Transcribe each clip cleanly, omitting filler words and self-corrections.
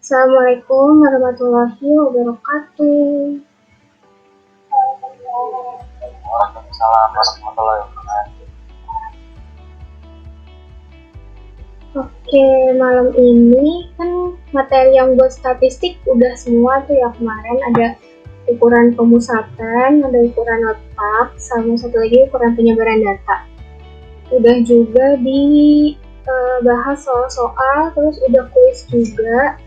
Assalamualaikum warahmatullahi wabarakatuh. Waalaikumsalam warahmatullahi wabarakatuh. Oke, malam ini kan materi yang buat statistik udah semua tuh ya kemarin. Ada ukuran pemusatan, ada ukuran letak, sama satu lagi ukuran penyebaran data. Udah juga dibahas soal-soal, terus udah kuis juga,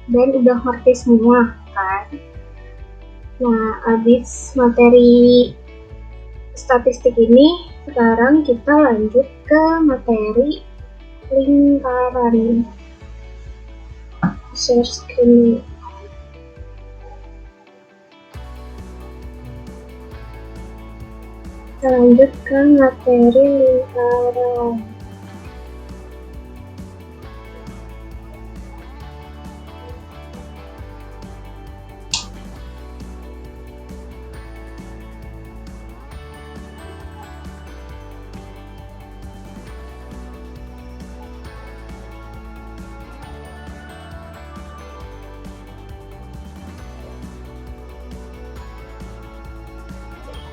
dan udah ngerti semua kan. Nah, abis materi statistik ini, sekarang kita lanjut ke materi lingkaran. Share screen. Kita lanjut ke materi lingkaran.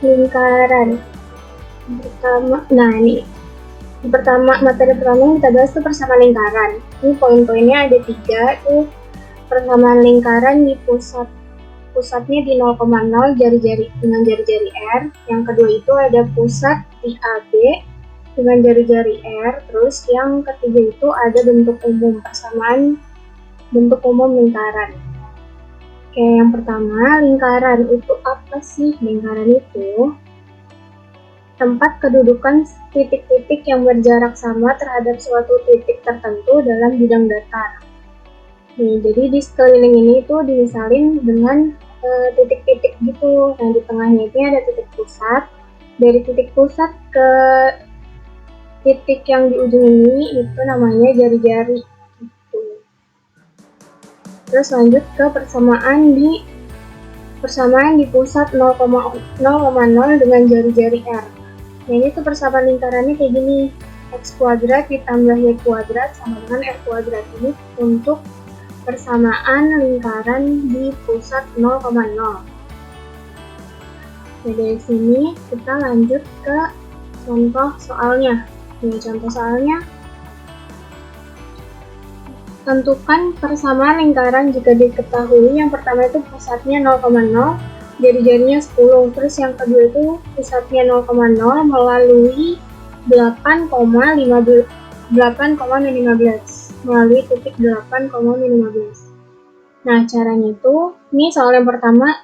Lingkaran pertama, materi pertama yang kita bahas itu persamaan lingkaran. Ini poin-poinnya ada 3, itu persamaan lingkaran di pusatnya di 0,0 jari-jari dengan jari-jari R. Yang kedua itu ada pusat di AB dengan jari-jari R. Terus yang ketiga itu ada bentuk umum, persamaan bentuk umum lingkaran. Oke, yang pertama, lingkaran itu apa sih? Lingkaran itu tempat kedudukan titik-titik yang berjarak sama terhadap suatu titik tertentu dalam bidang datar. Nih, jadi di sekeliling ini itu dimisalin dengan titik-titik gitu. Nah, di tengahnya itu ada titik pusat. Dari titik pusat ke titik yang di ujung ini itu namanya jari-jari. Gitu. Terus lanjut ke persamaan di pusat 0,0 dengan jari-jari R. Nah, ini tuh persamaan lingkarannya kayak gini. X kuadrat ditambah Y kuadrat sama dengan R kuadrat. Ini untuk persamaan lingkaran di pusat 0,0. Nah, dari sini kita lanjut ke contoh soalnya. Nah, contoh soalnya, tentukan persamaan lingkaran jika diketahui yang pertama itu pusatnya 0,0, jari-jarinya 10, terus yang kedua itu pusatnya 0,0 melalui 8,15 melalui titik 8,15. Nah, caranya itu, ini soal yang pertama,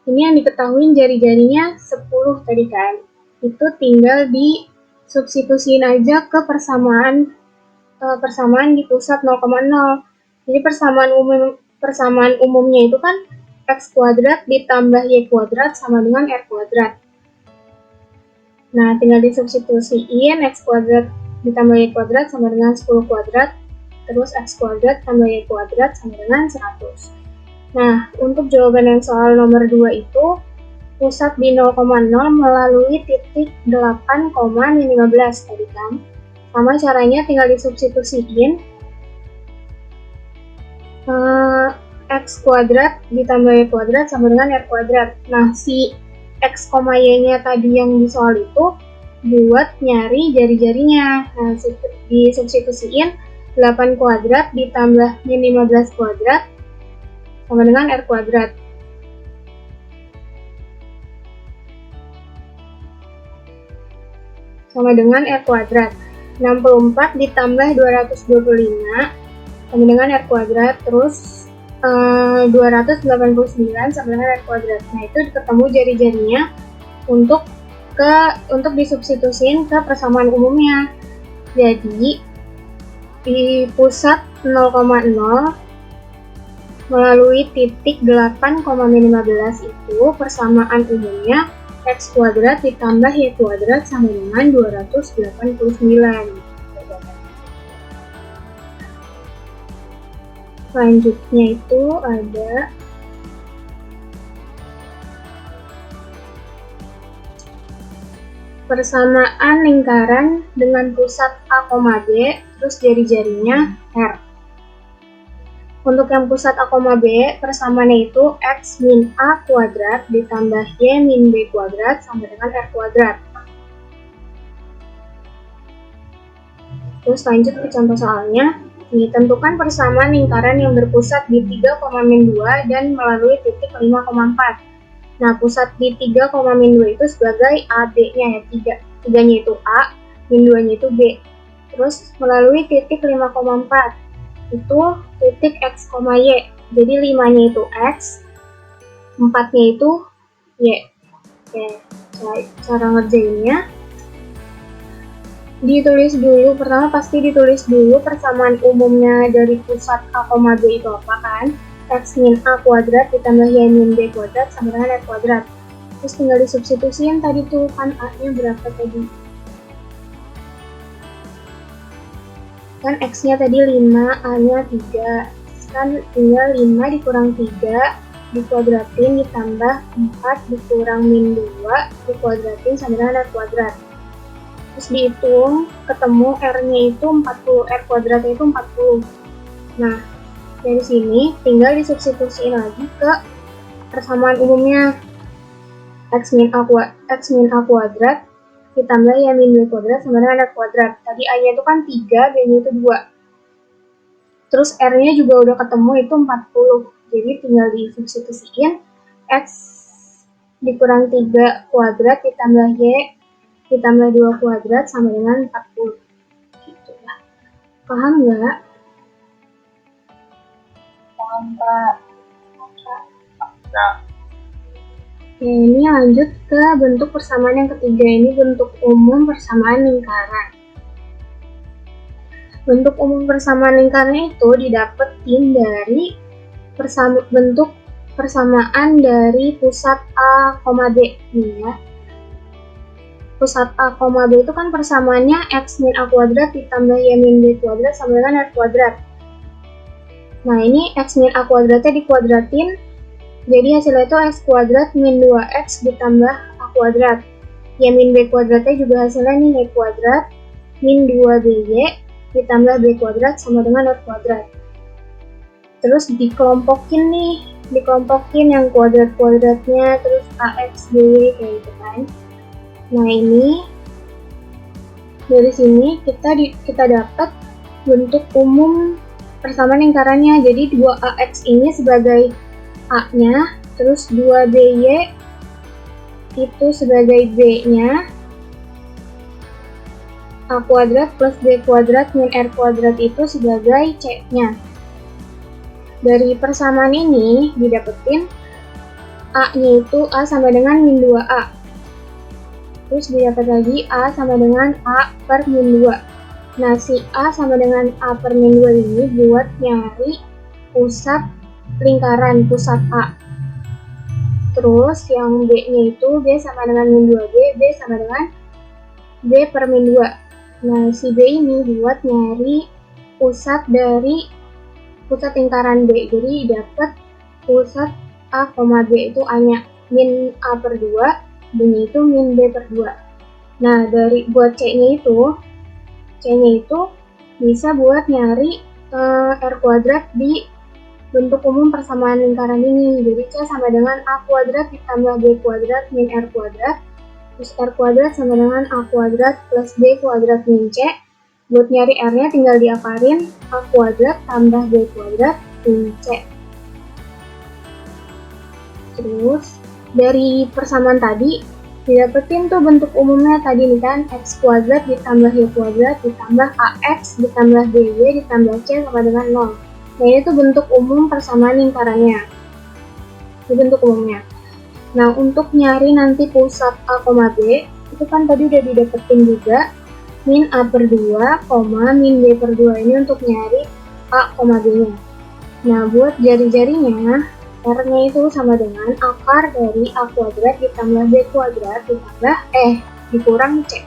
ini yang diketahui jari-jarinya 10 tadi kan, itu tinggal disubstitusiin aja ke persamaan di pusat 0,0. Jadi persamaan umumnya itu kan X kuadrat ditambah Y kuadrat sama dengan R kuadrat. Nah, tinggal disubstitusiin X kuadrat ditambah Y kuadrat sama dengan 10 kuadrat, terus X kuadrat tambah Y kuadrat sama dengan 100. Nah, untuk jawaban yang soal nomor 2 itu, pusat di 0,0 melalui titik 8,15 tadi kan. Sama caranya tinggal disubstitusiin X kuadrat ditambah Y kuadrat sama dengan R kuadrat. Nah, si X, Y-nya tadi yang di soal itu buat nyari jari-jarinya. Nah, disubstitusiin 8 kuadrat ditambah min 15 kuadrat sama dengan R kuadrat. Sama dengan R kuadrat. 64 ditambah 225 sama dengan R kuadrat, terus 289 sama dengan R kuadrat. Nah, itu ketemu jari-jarinya untuk disubstitusiin ke persamaan umumnya. Jadi di pusat 0,0 melalui titik 8,15 itu persamaan umumnya X kuadrat ditambah Y kuadrat sama dengan 289. Selanjutnya itu ada persamaan lingkaran dengan pusat A, B, terus jari-jarinya R. Untuk yang pusat A, B, persamaannya itu X min A kuadrat ditambah Y min B kuadrat sama dengan R kuadrat. Terus lanjut ke contoh soalnya. Nih, tentukan persamaan lingkaran yang berpusat di 3,-2 dan melalui titik 5,4. Nah, pusat di 3,-2 itu sebagai AB-nya ya, 3-nya itu A, min 2-nya itu B. Terus melalui titik 5,4 itu titik X, Y. Jadi 5-nya itu X, 4-nya itu Y. Oke, cara ngerjainnya ditulis dulu, pertama pasti ditulis dulu persamaan umumnya dari pusat A, B itu apa kan? X min A kuadrat ditambah Y min B kuadrat sama dengan R kuadrat. Terus tinggal disubstitusiin tadi tuh, kan A-nya berapa tadi? Kan X-nya tadi 5, A-nya 3. Kan tinggal 5 dikurang 3, dikuadratin ditambah 4 dikurang min 2, dikuadratin sama dengan R kuadrat. Terus dihitung, ketemu R-nya itu 40, R kuadratnya itu 40. Nah, dari sini tinggal disubstitusiin lagi ke persamaan umumnya. X min A kuadrat ditambah Y min B kuadrat sama dengan R kuadrat. Tadi A-nya itu kan 3, B-nya itu 2. Terus R-nya juga udah ketemu itu 40. Jadi tinggal disubstitusiin X dikurang 3 kuadrat ditambah Y ditambah 2 kuadrat sama dengan 40. Gitu ya. Paham nggak? Paham, Kak. Ya. Oke, ini lanjut ke bentuk persamaan yang ketiga. Ini bentuk umum persamaan lingkaran. Bentuk umum persamaan lingkaran itu didapetin dari bentuk persamaan dari pusat A, B nih ya. Pusat A, B itu kan persamaannya X min A kuadrat ditambah Y min B kuadrat sama dengan R kuadrat. Nah, ini X min A kuadratnya dikuadratin, jadi hasilnya itu X kuadrat min 2X ditambah A kuadrat. Y min B kuadratnya juga hasilnya nih Y kuadrat min 2BY ditambah B kuadrat sama dengan R kuadrat. Terus dikelompokin yang kuadrat-kuadratnya, terus AX, BY kayak gitu kan. Nah, ini dari sini kita dapat bentuk umum persamaan lingkarannya. Jadi 2AX ini sebagai A-nya, terus 2BY itu sebagai B-nya, A kuadrat plus B kuadrat min R kuadrat itu sebagai C-nya. Dari persamaan ini didapetin A-nya itu A sama dengan min 2A. Terus didapat lagi A sama dengan A per min 2. Nah, si A sama dengan A per min 2 ini buat nyari pusat lingkaran, pusat A. Terus yang B-nya itu B sama dengan min 2B, B sama dengan B per min 2. Nah, si B ini buat nyari pusat dari pusat lingkaran B. Jadi dapat pusat A, B itu A-nya min A per 2, B-nya itu min B per 2. Nah, buat C-nya itu bisa buat nyari R kuadrat di bentuk umum persamaan lingkaran ini. Jadi C sama dengan A kuadrat ditambah B kuadrat min R kuadrat, terus R kuadrat sama dengan A kuadrat plus B kuadrat min C. Buat nyari R-nya tinggal diakarin A kuadrat tambah B kuadrat min C. Terus dari persamaan tadi didapetin tuh bentuk umumnya tadi nih kan, X kuadrat ditambah Y kuadrat ditambah AX ditambah BY ditambah C sama dengan 0. Nah, ini tuh bentuk umum persamaan lingkarannya. Ini bentuk umumnya. Nah, untuk nyari nanti pusat A, B, itu kan tadi udah didapetin juga min A per 2, min B per 2 ini untuk nyari A, B-nya. Nah, buat jari-jarinya, R-nya itu sama dengan akar dari A kuadrat ditambah B kuadrat ditambah dikurang C.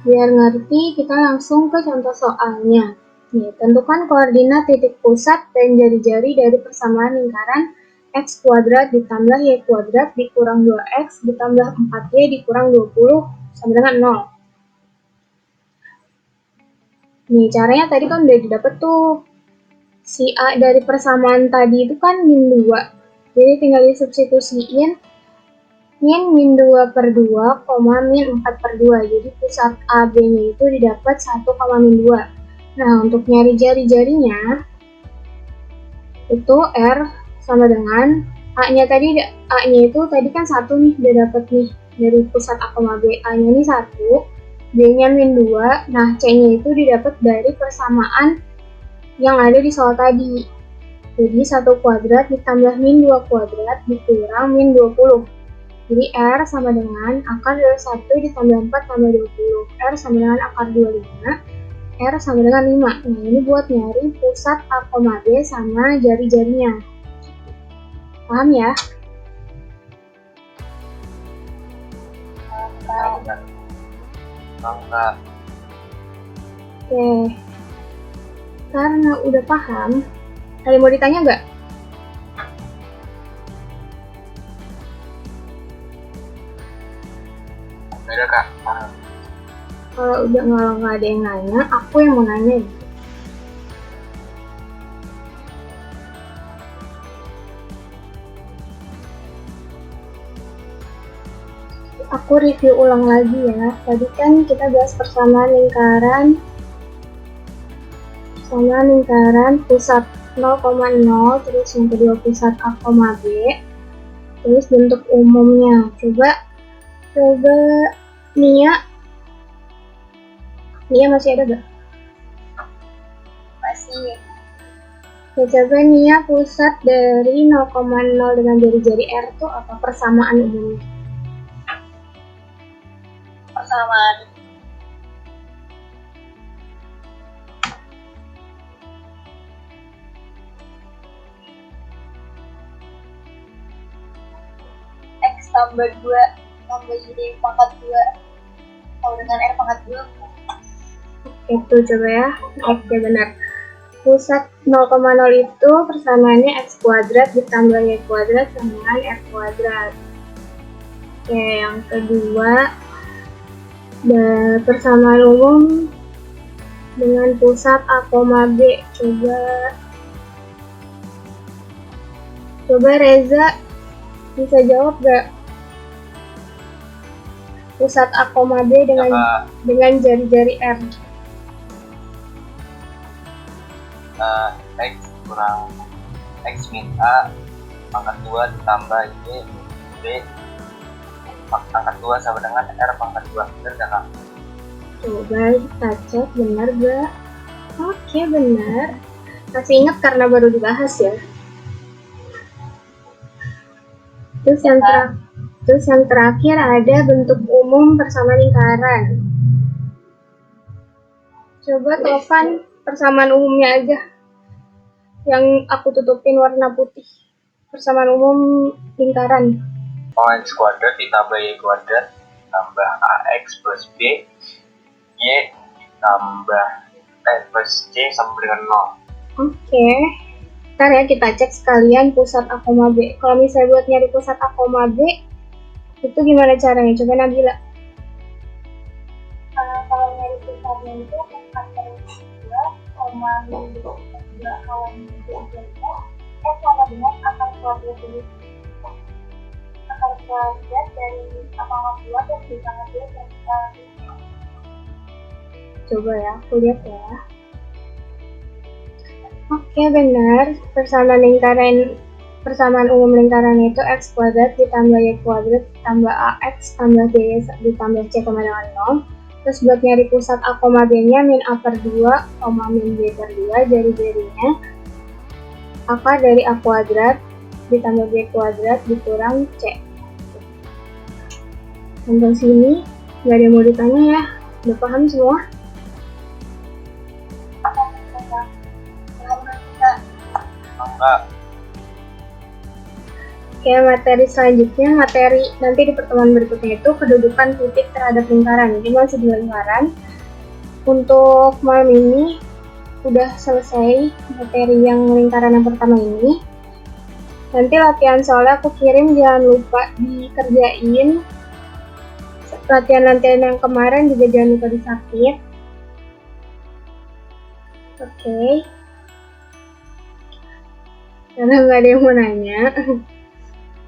Biar ngerti, kita langsung ke contoh soalnya. Nih, tentukan koordinat titik pusat dan jari-jari dari persamaan lingkaran X kuadrat ditambah Y kuadrat dikurang 2X ditambah 4Y dikurang 20 sama dengan 0. Nih, caranya tadi kan udah didapet tuh. Si A dari persamaan tadi itu kan min 2. Jadi tinggal disubstitusiin min 2 per 2, min 4 per 2. Jadi pusat AB-nya itu didapat 1, min 2. Nah, untuk nyari jari-jarinya, itu R sama dengan A-nya tadi, A-nya itu tadi kan 1 nih, udah dapet nih. Dari pusat A, B, A-nya ini 1, B-nya min 2, nah C-nya itu didapat dari persamaan yang ada di soal tadi. Jadi 1 kuadrat ditambah min 2 kuadrat dikurang min 20. Jadi R sama dengan akar dari 1 ditambah 4 tambah 20. R sama dengan akar 25. R sama dengan 5. Nah, ini buat nyari pusat A, B sama jari-jarinya. Paham ya? Enggak. Oke. Karena udah paham, ada mau ditanya nggak? Beda Kak. Kalau udah nggak ada yang nanya, aku yang mau nanya. Aku review ulang lagi ya. Tadi kan kita bahas persamaan lingkaran pusat 0,0, terus yang kedua pusat A, B, terus bentuk umumnya. Coba Nia masih ada gak? Masih. Ya, coba Nia pusat dari 0,0 dengan jari-jari R itu apa persamaan umumnya? Persamaan X tambah 2 tambah Y pangkat 2 sama dengan R pangkat 2. Itu coba ya. Oke, benar. Pusat 0,0 itu persamaannya X kuadrat ditambah Y kuadrat sama dengan R kuadrat. Oke, yang kedua, persamaan umum dengan pusat A, B. Coba Reza bisa jawab gak? Pusat A, B dengan jari-jari R. X kurang X min A pangkat 2 ditambah Y B pangkat 2 sama dengan R pangkat 2. Benar gak Kak? Coba kita cek benar gak? Oke, benar. Masih ingat karena baru dibahas ya. Terus yang terakhir ada bentuk umum persamaan lingkaran. Coba Tovan persamaan umumnya aja. Yang aku tutupin warna putih. Persamaan umum lingkaran. X kuadrat ditambah Y kuadrat tambah AX plus B Y tambah plus C sama dengan 0. Oke. Ntar ya kita cek sekalian pusat A, B. Kalau misalnya buat nyari pusat A, B, itu gimana caranya? Coba Nabila. Kalau nyari pusatnya itu akar 2, min 2 kawan min 2 sama dengan akar kuadrat ini. Akar kuadrat dari pangkat 2 terus ditambah 2 dan Coba ya, aku lihat ya. Oke, benar. Persamaan umum lingkaran itu X kuadrat ditambah Y kuadrat ditambah AX tambah B ditambah C sama dengan 0. Terus buat nyari pusat A, B-nya min A per 2, min B per 2, jari-jarinya akar dari A kuadrat ditambah B kuadrat dikurang C. Sampai sini nggak ada yang mau ditanya ya? Udah paham semua? enggak. Oke, materi selanjutnya, nanti di pertemuan berikutnya itu kedudukan titik terhadap lingkaran. Jadi masih di lingkaran. Untuk malam ini udah selesai materi yang lingkaran yang pertama ini. Nanti latihan soalnya aku kirim, jangan lupa dikerjain. Latihan yang kemarin juga jangan lupa disubmit. Oke. Karena nggak ada yang mau nanya,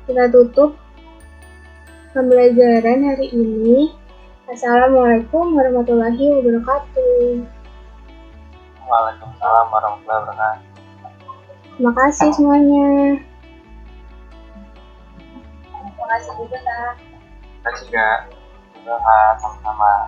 kita tutup pembelajaran hari ini. Assalamualaikum warahmatullahi wabarakatuh. Waalaikumsalam warahmatullahi wabarakatuh. Terima kasih semuanya. Terima kasih juga, Kak. Terima kasih, Kak. Sama-sama.